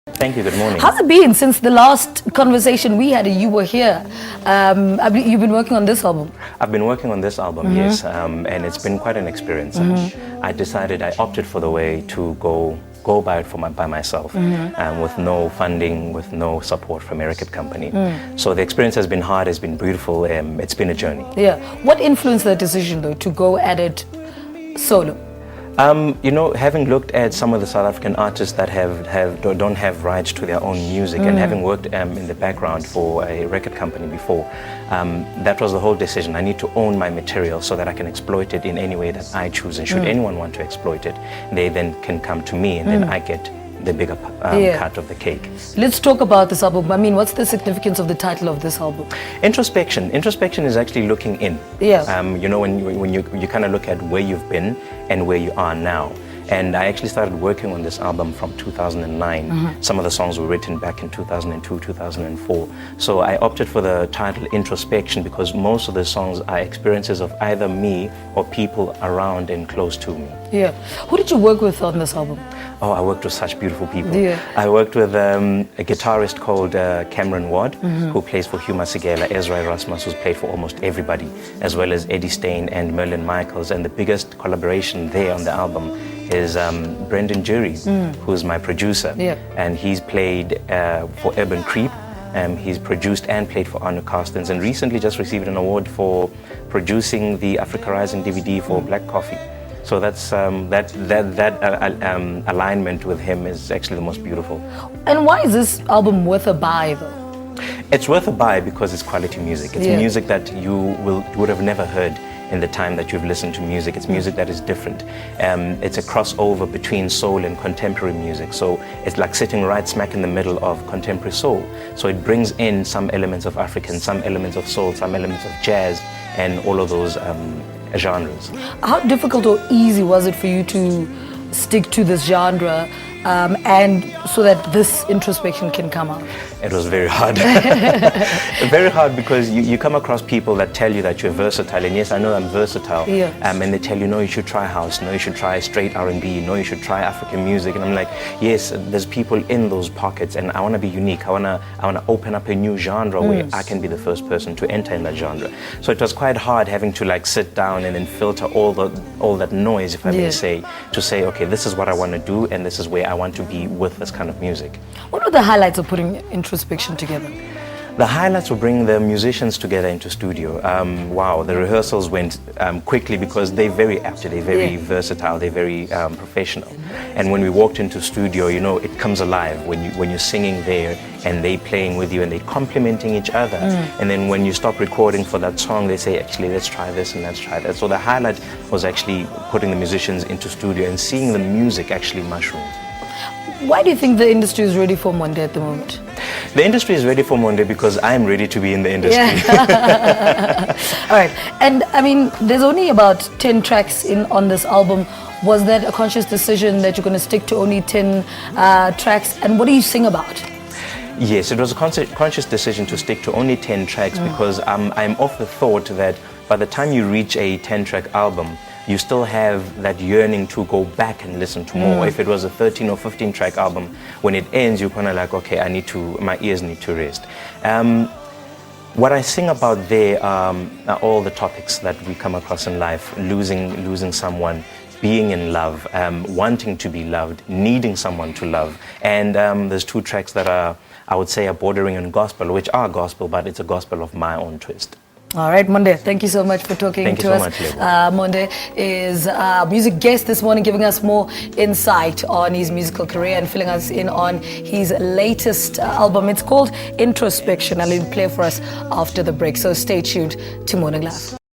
Thank you. Good morning. How's it been since the last conversation we had? You were here. You've been working on this album. I've been working on this album, yes, and it's been quite an experience. I opted for the way to go by it by myself, with no funding, with no support from a record company. So the experience has been hard, it's been beautiful, it's been a journey. Yeah. What influenced the decision though to go at it solo? Having looked at some of the South African artists that don't have rights to their own music, and having worked in the background for a record company before, that was the whole decision. I need to own my material so that I can exploit it in any way that I choose. And should anyone want to exploit it, they then can come to me, and then I get the bigger cut of the cake. Let's talk about this album. I mean, what's the significance of the title of this album? Introspection. Introspection is actually looking in. Yeah. When you kind of look at where you've been and where you are now. And I actually started working on this album from 2009. Some of the songs were written back in 2002, 2004. So I opted for the title Introspection because most of the songs are experiences of either me or people around and close to me. Yeah. Who did you work with on this album? Oh, I worked with such beautiful people. Yeah. I worked with a guitarist called Cameron Ward, who plays for Hugh Masekela, Ezra Erasmus, who's played for almost everybody, as well as Eddie Stain and Merlin Michaels. And the biggest collaboration there on the album is Brendan Jury, who's my producer. Yeah. And he's played for Urban Creep. He's produced and played for Arno Carstens, and recently just received an award for producing the Africa Rising DVD for Black Coffee. So that's alignment with him is actually the most beautiful. And why is this album worth a buy though? It's worth a buy because it's quality music. It's music that you would have never heard in the time that you've listened to music. It's music that is different. It's a crossover between soul and contemporary music. So it's like sitting right smack in the middle of contemporary soul. So it brings in some elements of African, some elements of soul, some elements of jazz, and all of those genres. How difficult or easy was it for you to stick to this genre and so that this introspection can come out? It was very hard. Very hard because you come across people that tell you that you're versatile, and yes, I know I'm versatile. Yeah. And they tell you, no, you should try house, no, you should try straight R&B, no, you should try African music. And I'm like, yes, there's people in those pockets, and I want to be unique. I want to open up a new genre where I can be the first person to enter in that genre. So it was quite hard having to like sit down and then filter all that noise, if I may say, to say, okay, this is what I want to do, and this is where I want to be with this kind of music. What were the highlights of putting introspection together? The highlights were bringing the musicians together into studio. Wow, the rehearsals went quickly because they're very apt, they're very versatile, they're very professional. And when we walked into studio, it comes alive when you're singing there and they playing with you and they're complimenting each other. And then when you stop recording for that song, they say, actually, let's try this and let's try that. So the highlight was actually putting the musicians into studio and seeing the music actually mushroom. Why do you think the industry is ready for Monday at the moment? The industry is ready for Monday because I'm ready to be in the industry. Yeah. All right. And I mean, there's only about 10 tracks on this album. Was that a conscious decision that you're going to stick to only 10 tracks? And what do you sing about? Yes, it was a conscious decision to stick to only 10 tracks because I'm of the thought that by the time you reach a 10-track album, you still have that yearning to go back and listen to more. If it was a 13 or 15 track album, when it ends, you're kind of like, okay, my ears need to rest. What I sing about there are all the topics that we come across in life: losing someone, being in love, wanting to be loved, needing someone to love. And there's 2 tracks that I would say are bordering on gospel, which are gospel, but it's a gospel of my own twist. All right, Monde, thank you so much for talking to us. Thank you so much, Monde is a music guest this morning, giving us more insight on his musical career and filling us in on his latest album. It's called Introspection, and he'll play for us after the break. So stay tuned to Morning Live.